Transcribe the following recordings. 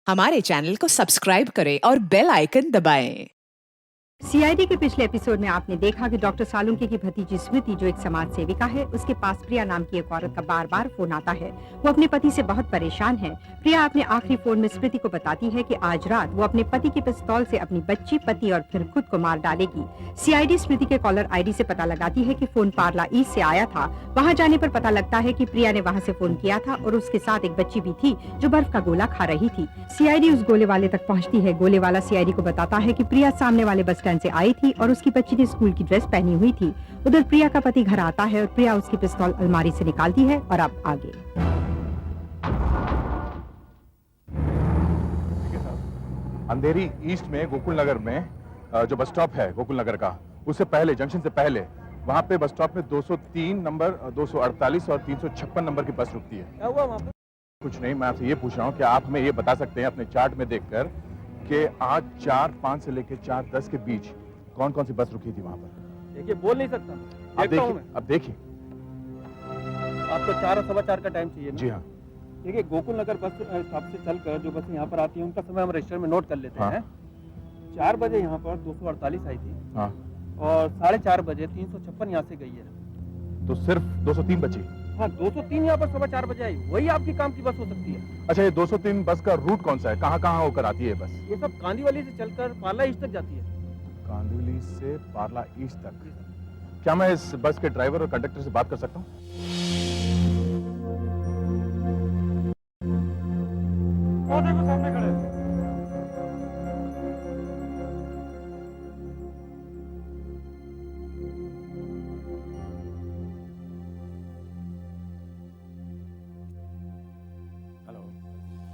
हमारे चैनल को सब्सक्राइब करें और बेल आइकन दबाएं। सीआईडी के पिछले एपिसोड में आपने देखा कि डॉक्टर सालुंके की भतीजी स्मृति जो एक समाज सेविका है, उसके पास प्रिया नाम की एक औरत का बार बार फोन आता है। वो अपने पति से बहुत परेशान है। प्रिया अपने आखिरी फोन में स्मृति को बताती है कि आज रात वो अपने पति के पिस्तौल से अपनी बच्ची, पति और फिर खुद को मार डालेगी। सीआईडी स्मृति के कॉलर आईडी से पता लगाती है कि फोन पार्ला ईस्ट से आया था। वहाँ जाने पर पता लगता है कि प्रिया ने वहाँ से फोन किया था और उसके साथ एक बच्ची भी थी जो बर्फ का गोला खा रही थी। सीआईडी उस गोले वाले तक पहुँचती है। गोले वाला सीआईडी को बताता है कि प्रिया सामने वाले बस स्टैंड से आई थी और उसकी बच्ची ने स्कूल की ड्रेस पहनी हुई थी। उधर प्रिया का पति घर आता है और प्रिया उसकी पिस्तौल अलमारी से निकालती है। और अब आगे अंधेरी ईस्ट में गोकुल नगर में जो बस स्टॉप है गोकुल नगर का, उससे पहले, जंक्शन से पहले, वहां पे बस स्टॉप में 203 नंबर, 248 और 356 नंबर की बस रुकती है। क्या हुआ वहां पे? कुछ नहीं, मैं आपसे ये पूछ रहा हूँ कि आप हमें ये बता सकते हैं अपने चार्ट में देखकर कि आज 4:05 से लेकर 4:10 के बीच कौन कौन सी बस रुकी थी वहां पर? देखिए, बोल नहीं सकता। अब देखिए आपको 4 और 4:15 का टाइम चाहिए ना? जी हाँ। देखिए, गोकुल नगर बस स्टॉप से चलकर जो बस यहाँ पर आती है उनका समय हम रजिस्टर में नोट कर लेते हैं। 4 बजे यहाँ पर 248 आई थी। हाँ। और 4:30 बजे 356 यहाँ से गई है। तो सिर्फ 203 बची? हाँ, 203 यहाँ पर 4:15 बजे आई। वही आपकी काम की बस हो सकती है। अच्छा, ये 203 बस का रूट कौन सा है? कहाँ कहाँ होकर आती है बस? ये सब कांदीवली से चलकर पार्ला ईस्ट तक जाती है। कांदिवली से पार्ला ईस्ट तक। क्या मैं इस बस के ड्राइवर और कंडक्टर से बात कर सकता हूँ? सामने खड़े। हेलो,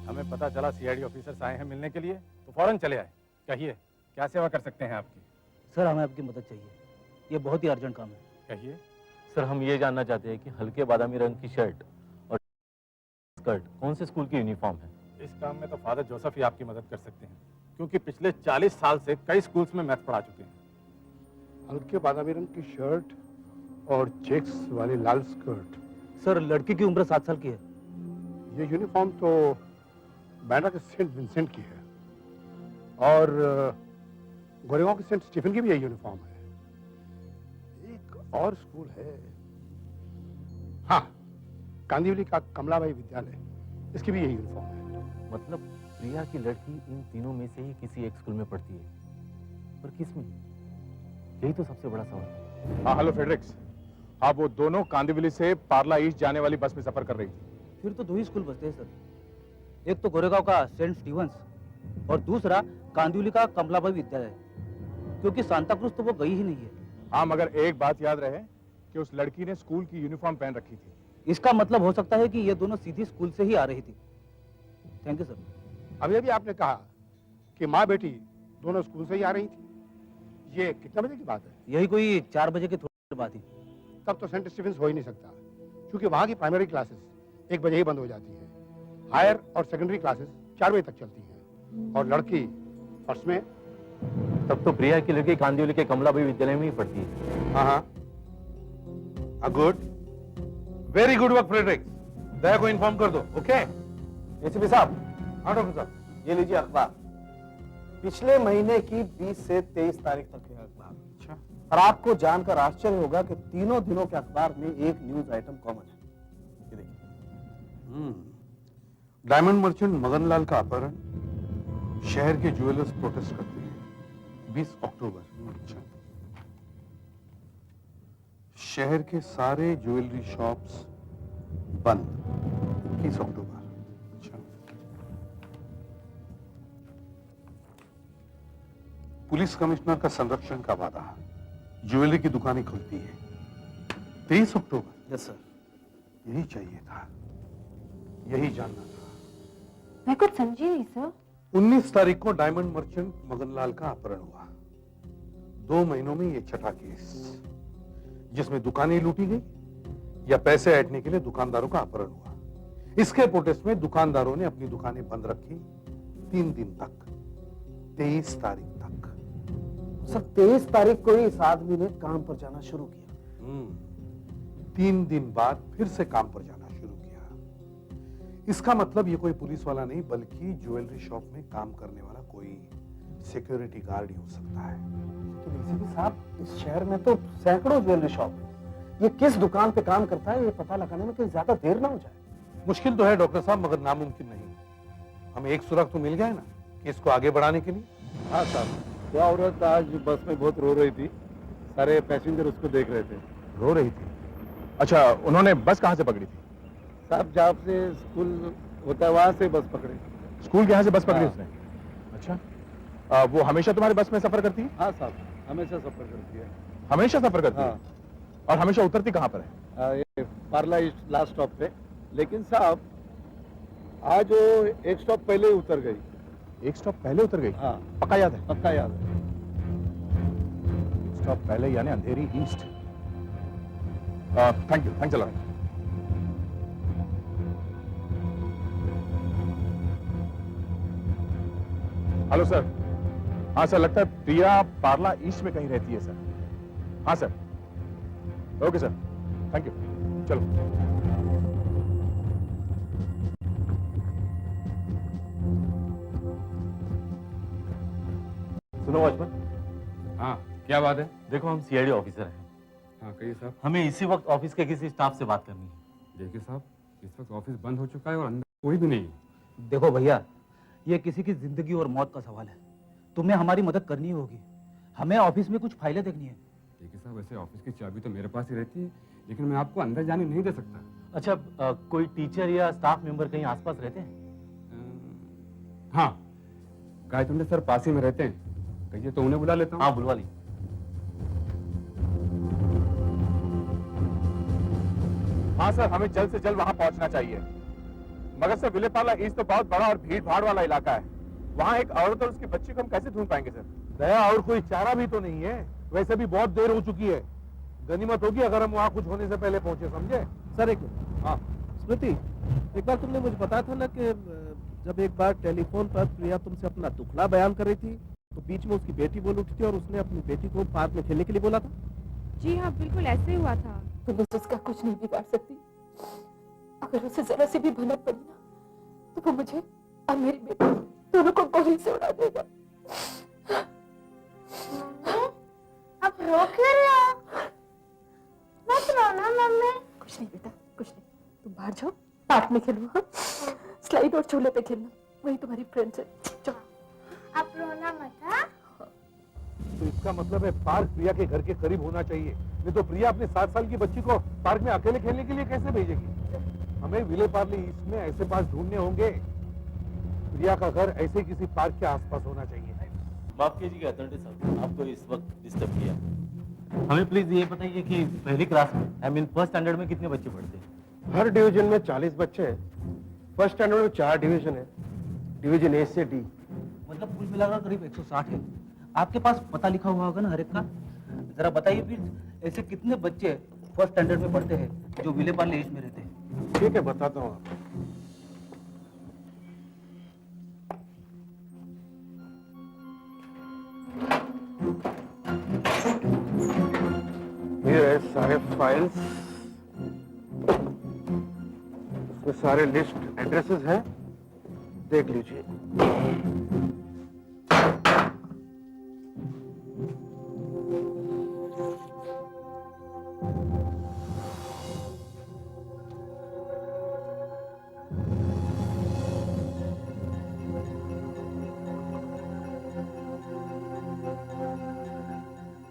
हमें पता चला सीआईडी ऑफिसर्स आए हैं मिलने के लिए, तो फौरन चले आए। कहिए, क्या सेवा कर सकते हैं आपकी? सर, हमें आपकी मदद चाहिए। ये बहुत ही अर्जेंट काम है। कहिए। सर, हम ये जानना चाहते हैं कि हल्के बादामी रंग की शर्ट और स्कर्ट कौन से स्कूल की यूनिफॉर्म है? इस काम में तो फादर जोसेफ ही आपकी मदद कर सकते हैं, क्योंकि पिछले 40 साल से कई स्कूल्स में मैथ पढ़ा चुके हैं। हल्के बादामी रंग की शर्ट और चेक्स वाली लाल स्कर्ट। सर, लड़की की उम्र 7 साल की है। ये यूनिफॉर्म तो बैंड्रा के सेंट विंसेंट की है और गोरेगांव के सेंट स्टीफन की भी यही यूनिफॉर्म है। एक और स्कूल है, हाँ, कांदिवली का कमलाबाई विद्यालय, इसकी भी यही यूनिफॉर्म है। मतलब प्रिया की लड़की इन तीनों में से ही किसी एक स्कूल में पढ़ती है, पर किसमें? यही तो सबसे बड़ा सवाल है। हाँ, हेलो फेडरिक्स। हाँ, वो दोनों कांदिवली से पार्ला ईस्ट जाने वाली बस में सफर कर रही थी। फिर तो 2 ही स्कूल बचते हैं सर। एक तो गोरेगांव का सेंट स्टीवंस और दूसरा कांदिवली का कमलाबाई विद्यालय, क्योंकि सांता क्रूज तो वो गई ही नहीं है। हाँ, मगर एक बात याद रहे कि उस लड़की ने स्कूल की यूनिफॉर्म पहन रखी थी। इसका मतलब हो सकता है कि ये दोनों सीधी स्कूल से ही आ रही थी। Thank you sir. अभी अभी आपने कहा कि माँ बेटी दोनों स्कूल से ही आ रही थी। ये कितने बजे की बात है? यही कोई 4 बजे की थोड़ी बाद ही। तब तो सेंट स्टीफेंस हो ही नहीं सकता, क्योंकि वहाँ की प्राइमरी क्लासेस 1 बजे ही बंद हो जाती है। हायर और सेकेंडरी क्लासेस 4 बजे तक चलती हैं और लड़की फर्स्ट में। तब तो प्रिया की लड़की कांदिवली के कमलाबाई विद्यालय में ही पढ़ती है। हाँ, good, very good work Frederick. Daya को इन्फॉर्म कर दो। ओके एसीपी साहब। हाँ डॉक्टर साहब, ये लीजिए अखबार। पिछले महीने की 20 से 23 तारीख तक है अखबार। अच्छा। और आपको जानकर आश्चर्य होगा कि तीनों दिनों के अखबार में एक न्यूज आइटम कॉमन है। ये देखिए। डायमंड मर्चेंट मदनलाल का अपहरण, शहर के ज्वेलर्स प्रोटेस्ट करते हैं 20 अक्टूबर। अच्छा। शहर के सारे ज्वेलरी शॉप्स बंद 21 अक्टूबर। अच्छा। पुलिस कमिश्नर का संरक्षण का वादा, ज्वेलरी की दुकानें खुलती है 23 अक्टूबर। Yes sir. यही चाहिए था, यही जानना था। मैं कुछ समझी नहीं सर। 19 तारीख को डायमंड मर्चेंट मगनलाल का अपहरण हुआ। 2 महीनों में ये छठा केस जिसमें दुकानें लूटी गई या पैसे ऐंठने के लिए दुकानदारों का अपहरण हुआ। इसके प्रोटेस्ट में दुकानदारों ने अपनी दुकानें बंद रखी 3 दिन तक, 23 तारीख तक। सर, 23 तारीख को ही इस आदमी ने काम पर जाना शुरू किया। 3 दिन बाद फिर से काम पर जाना शुरू किया। इसका मतलब ये कोई पुलिस वाला नहीं बल्कि ज्वेलरी शॉप में काम करने वाला कोई सिक्योरिटी गार्ड ही हो सकता है। तो डीसीपी साहब, इस शहर में तो सैकड़ों ज्वेलरी शॉप है। ये किस दुकान पे काम करता है ये पता लगाने में कहीं ज्यादा देर ना हो जाए। मुश्किल तो है डॉक्टर साहब, मगर नामुमकिन नहीं। हमें एक सुराग तो मिल गया है ना कि इसको आगे बढ़ाने के लिए। हाँ साहब, वो औरत आज बस में बहुत रो रही थी, सारे पैसेंजर उसको देख रहे थे। रो रही थी? अच्छा, उन्होंने बस कहाँ से पकड़ी थी? साहब, जहाँ से स्कूल होता है वहां से बस पकड़े। स्कूल के यहाँ से बस पकड़ी हाँ। उसने? अच्छा, वो हमेशा तुम्हारी बस में सफर करती है? हाँ साहब, हमेशा सफर करती है। हमेशा सफर करती है? हाँ। और हमेशा उतरती कहाँ पर है? ये पार्ला ईस्ट लास्ट स्टॉप पे। लेकिन साहब, आज वो एक स्टॉप पहले ही उतर गई। एक स्टॉप पहले उतर गई? हाँ, पक्का याद है? पक्का याद है। स्टॉप पहले यानी Andheri east. Thank you, thanks a lot. Hello sir. हाँ सर, लगता है प्रिया पार्ला ईस्ट में कहीं रहती है सर। हाँ sir, okay sir, thank you. चलो। सुनो वॉचमैन। हाँ, क्या बात है? देखो, हम सीआईडी ऑफिसर हैं। हाँ, कहिए साहब। हमें इसी वक्त ऑफिस के किसी स्टाफ से बात करनी है। देखिए साहब, इस वक्त ऑफिस बंद हो चुका है और अंदर कोई भी नहीं है। देखो भैया, ये किसी की जिंदगी और मौत का सवाल है। तुम्हें हमारी मदद करनी होगी। हमें ऑफिस में कुछ फाइलें देखनी है। देखिए साहब, वैसे ऑफिस की चाबी तो मेरे पास ही रहती है, लेकिन मैं आपको अंदर जाने नहीं दे सकता। अच्छा, कोई टीचर या स्टाफ मेंबर कहीं आसपास रहते हैं? हाँ, गायतुंडे सर पास ही में रहते हैं। कहिए तो उन्हें बुला लेता हूँ। हाँ, बुलवा ली। हाँ सर, हमें जल्द से जल्द वहां पहुंचना चाहिए। मगर सर, विलेपार्ला ईस्ट तो बहुत बड़ा और भीड़ भाड़ वाला इलाका है। वहाँ एक औरत और उसके बच्चे को हम कैसे ढूंढ पाएंगे सर? दया, और कोई चारा भी तो नहीं है। वैसे भी बहुत देर हो चुकी है। गनीमत होगी अगर हम वहाँ कुछ होने से पहले पहुंचे, समझे? सर एक मिनट। हाँ स्मृति, एक बार तुमने मुझे बताया था ना कि जब एक बार टेलीफोन पर प्रिया तुमसे अपना दुखड़ा बयान कर रही थी तो बीच में उसकी बेटी बोल उठी थी और उसने अपनी बेटी को पार्क में खेलने के लिए बोला था। जी हाँ, बिल्कुल ऐसे ही हुआ था। तो मैं उसका कुछ नहीं बिगाड़ सकती। अगर उसे जरा सी भी भनक पड़ी ना तो वो मुझे और मेरी बेटी दोनों को गोली से उड़ा देगा। आप रो क्यों रहे हो? मत रो ना मम्मी। कुछ नहीं बेटा, कुछ नहीं। तुम बाहर जाओ, पार्क में खेलो। हाँ, स्लाइड और झूले पे खेलना, वही तुम्हारी फ्रेंड्स है। जाओ। आप रोना मत। हाँ, तो इसका मतलब है पार्क प्रिया के घर के करीब होना चाहिए, नहीं तो प्रिया अपने 7 साल की बच्ची को पार्क में अकेले खेलने के लिए कैसे भेजेगी? हमें विलेपार्ले ईस्ट में ऐसे पास ढूंढने होंगे। प्रिया का घर ऐसे किसी पार्क के आसपास होना चाहिए। माफ कीजिएगा अथॉरिटी साहब, आपको इस वक्त डिस्टर्ब किया। हमें प्लीज ये बताइए कि पहली क्लास में, आई मीन फर्स्ट स्टैंडर्ड में कितने बच्चे पढ़ते हैं? हर डिवीजन में 40 बच्चे हैं। फर्स्ट स्टैंडर्ड में 4 डिवीजन है, डिवीजन ए से डी। मतलब कुल मिलाकर करीब 160 है। आपके पास पता लिखा हुआ होगा ना हर एक का? जरा बताइए प्लीज, ऐसे कितने बच्चे फर्स्ट स्टैंडर्ड में पढ़ते हैं जो विलेपार्ले ईस्ट में रहते हैं? ठीक है, बताता हूँ आपको। ये है सारे फाइल्स, उसमें सारे लिस्ट एड्रेसेस हैं, देख लीजिए।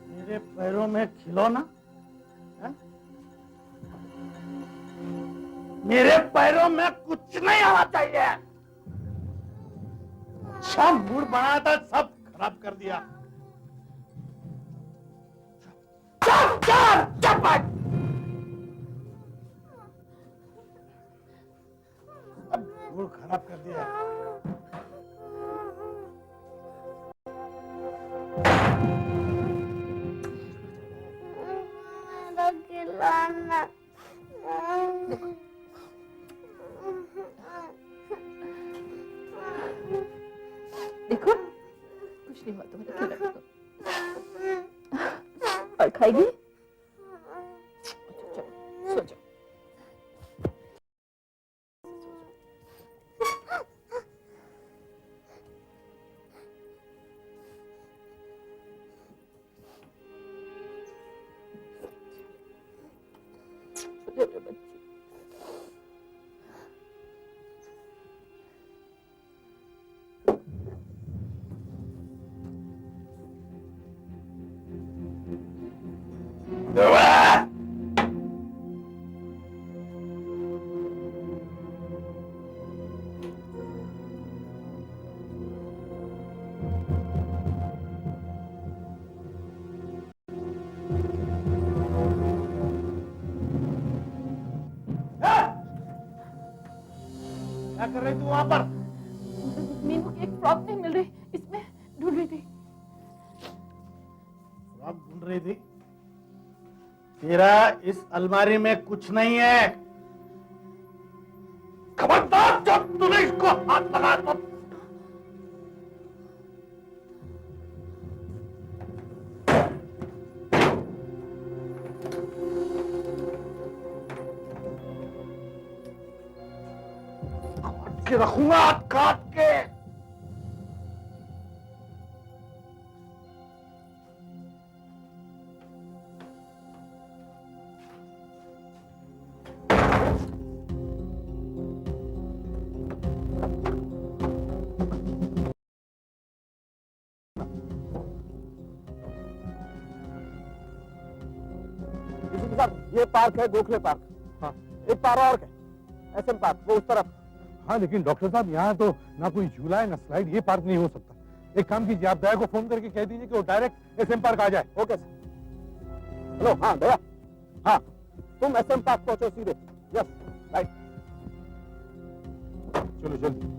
मेरे पैरों में खिलौना? मेरे पैरों में कुछ नहीं आना चाहिए। सब मूड बनाया था, सब खराब कर दिया। मूड खराब कर दिया। देखो, कुछ नहीं हुआ तुम्हारे खिलौने को। और खाएगी? चलो, सो जाओ। क्या कर रही तू वहां पर? मीनू की एक फ्रॉक नहीं मिल रही, इसमें ढूंढ रही थी। फ्रॉक ढूंढ रही थी? तेरा इस अलमारी में कुछ नहीं है। खबरदार जब तूने इसको हाथ लगा तो रखूंगा हाथ काट के। ये पार्क है गोखले पार्क। हाँ, एक पार्क और है एसएम पार्क, वो उस तरफ। हाँ लेकिन डॉक्टर साहब यहाँ तो ना कोई झूला है ना स्लाइड, ये पार्क नहीं हो सकता। एक काम कीजिए, आप दया को फोन करके कह दीजिए कि वो डायरेक्ट एसएम पार्क आ जाए। Okay sir. हेलो, हाँ दया, हाँ तुम एसएम पार्क पहुंचो सीधे। Yes right. चलो जल्दी।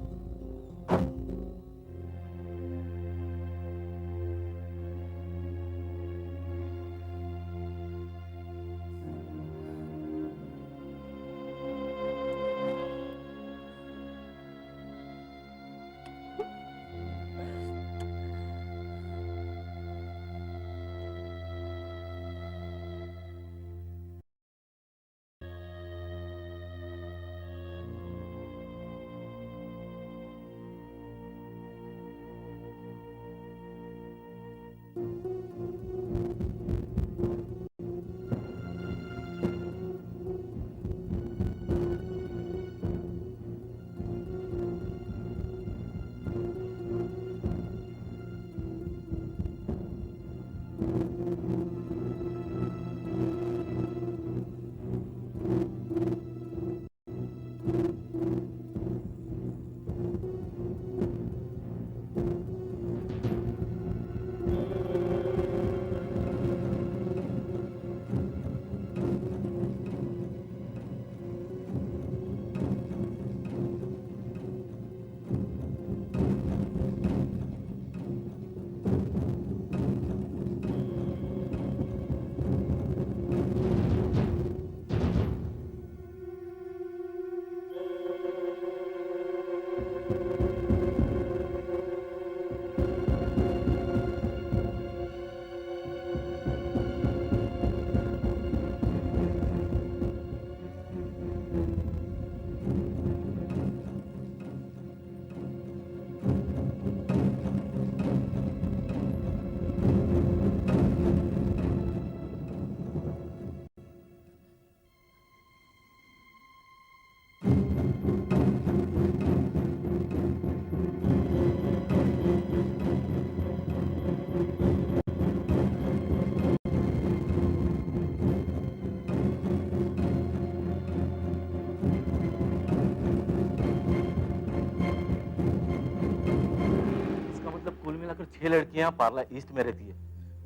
कुल मिलाकर 6 लड़कियां पार्ला ईस्ट में रहती है।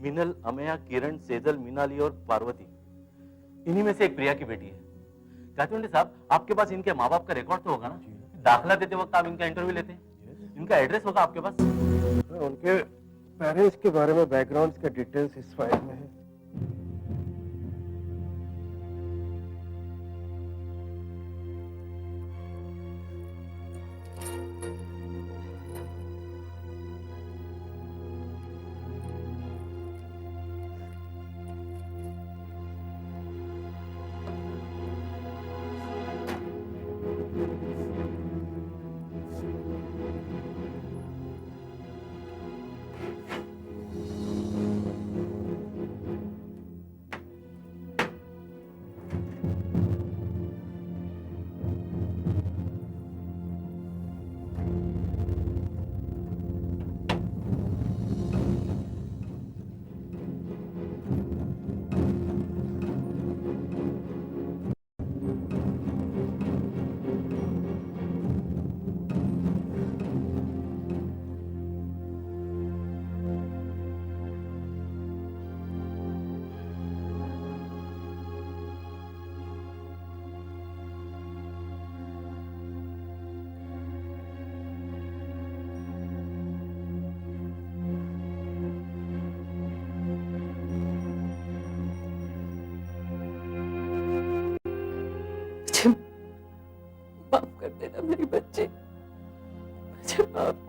मिनल, अमेया, किरण, सेजल, मीनाली और पार्वती। इन्हीं में से एक प्रिया की बेटी है। कातिवंडी साहब, आपके पास इनके माँ बाप का रिकॉर्ड तो होगा ना? दाखिला देते वक्त आप इनका इंटरव्यू लेते हैं, इनका एड्रेस होगा आपके पास? उनके पेरेंट्स के बारे में बैकग्राउंड का डिटेल्स इस फाइल में है।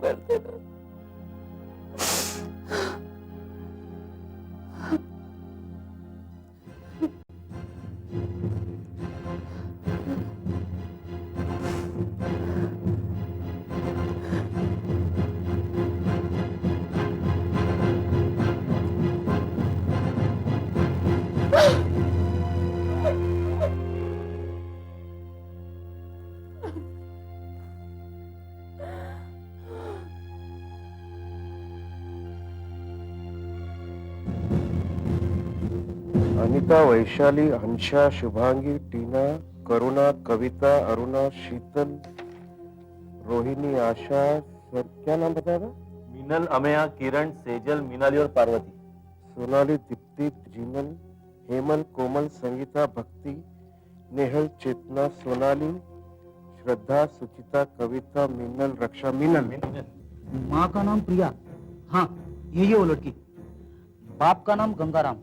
कर देना। अनीता, वैशाली, हंसा, शुभांगी, टीना, करुणा, कविता, अरुणा, शीतल, रोहिणी, आशा, सर क्या नाम बताया था? मीनल, अमेया, किरण, सेजल, मीनाली और पार्वती। सोनाली, दीप्ति, जिनल, हेमल, कोमल, संगीता, भक्ति, नेहल, चेतना, सोनाली, श्रद्धा, सुचिता, कविता, मीनल, रक्षा, मीनल। माँ का नाम प्रिया। हाँ, यही है वो लड़की। बाप का नाम गंगाराम,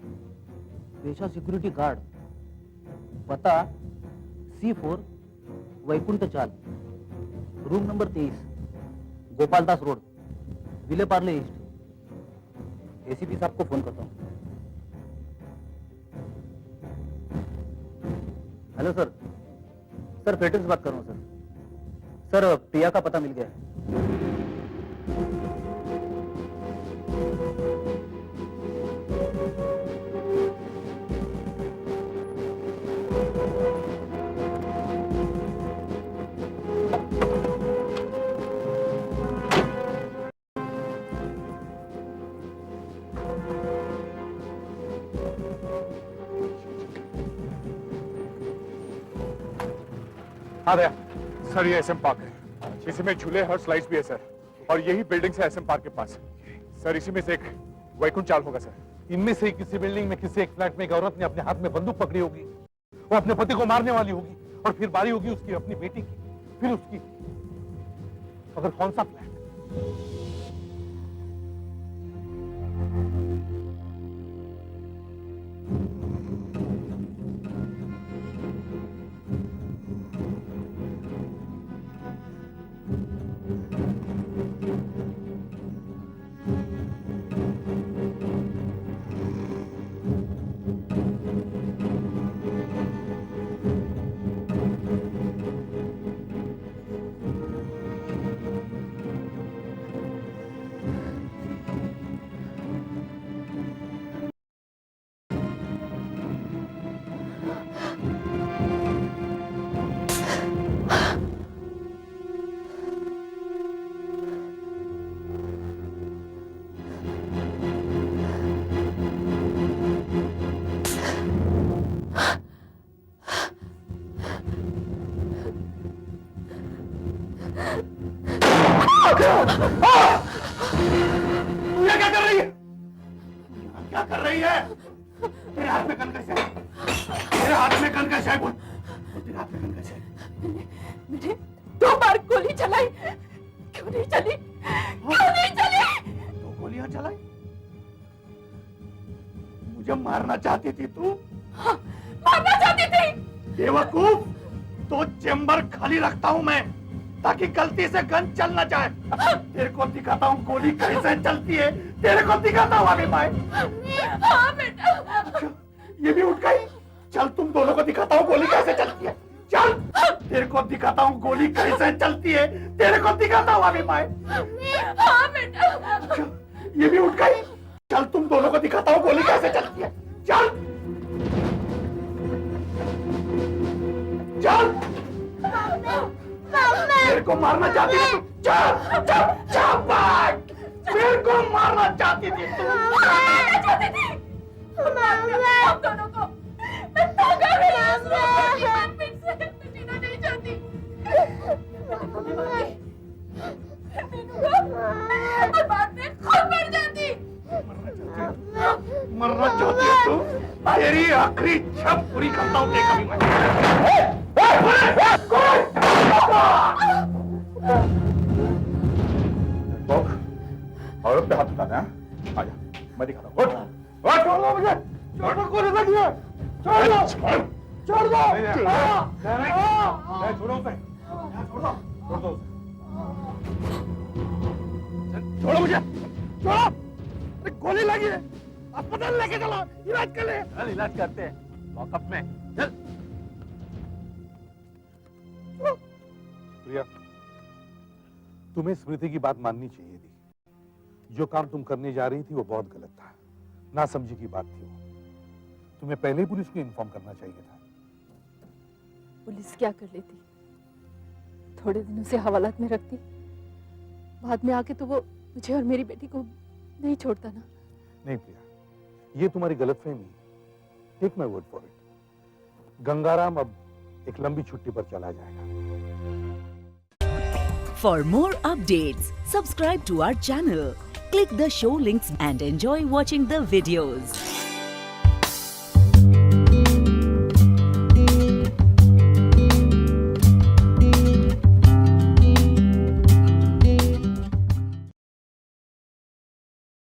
पेशा सिक्योरिटी गार्ड, पता C4 वैकुंठ चाल, room number 23, Gopaldas road, Vile Parle east. ACP साहब को फोन करता हूँ। हेलो सर, सर फेटल से बात कर रहा हूँ सर। सर प्रिया का पता मिल गया है। हाँ भैया, सर ये SM पार्क है। इसी में झूले और स्लाइड्स भी है सर, और यही बिल्डिंग है SM पार्क के पास। सर इसी में से एक वैकुंठ चाल होगा सर। इनमें से किसी बिल्डिंग में किसी एक फ्लैट में एक औरत ने अपने हाथ में बंदूक पकड़ी होगी, वो अपने पति को मारने वाली होगी, और फिर बारी होगी उसकी अपनी बेटी की, फिर उसकी। अगर कौन सा फ्लैट? ये क्या कर रही है? क्या कर रही है? तेरे हाथ में गन कैसे है? तेरे हाथ में गन कैसे है? बोल, तेरे हाथ में गन कैसे है? मैंने 2 बार गोली चलाई, क्यों नहीं चली? क्यों नहीं चली? 2 गोलियां चलाई? मुझे मारना चाहती थी तू? हाँ, मारना चाहती थी। बेवकूफ, तो चेंबर खाली रखता हूं मैं, ताकि गलती से गन चल ना जाए। तेरे को दिखाता हूँ गोली कैसे चलती है, तेरे को दिखाता हूँ अभी मैं। हाँ बेटा। ये भी उठ गई? चल तुम दोनों को दिखाता हूँ गोली कैसे चलती है। चल, तेरे को दिखाता हूँ गोली कैसे चलती है, तेरे को दिखाता हूँ अभी मैं। हाँ बेटा। ये भी उठ गई? चल तुम दोनों को दिखाता हूँ गोली कैसे चलती है। चल चल, मेरे को मारना चाहती थी तू। चल चल चल भाग, मेरे को मारना चाहती थी तू। मारना चाहती थी। हम दोनों को मैं धोखा मिला से जीना नहीं चाहती। और बाद में खुद मर जाती। मरना चाहती है तू? तेरी आखिरी इच्छा पूरी करता हूँ कभी मैं। औरत पे हाथ उठाना है? आजा, मैं दिखाता हूँ। उठ, छोड़ दो मुझे, छोड़ दो, गोली लगी है, छोड़ दो, छोड़ दो। छोड़ो उसे, छोड़ दो उसे। छोड़ो मुझे, छोड़ो। अरे गोली लगी है, अस्पताल लेके चलो, इलाज कर ले। चल इलाज करते हैं, लॉकअप में। चल। प्रिया, तुम्हें स्मृति की बात माननी चाहिए थी। जो काम तुम करने जा रही थी वो बहुत गलत था, ना समझी की बात थी वो। तुम्हें पहले ही पुलिस को इन्फॉर्म करना चाहिए था। पुलिस क्या कर लेती, थोड़े दिनों से हवालात में रखती, बाद में आके तो वो मुझे और मेरी बेटी को नहीं छोड़ता ना। नहीं प्रिया, ये तुम्हारी गलतफहमी है। Take my word for it. Gangaram अब एक लंबी छुट्टी पर चला जाएगा। For more updates, subscribe to our channel, click the show links and enjoy watching the videos.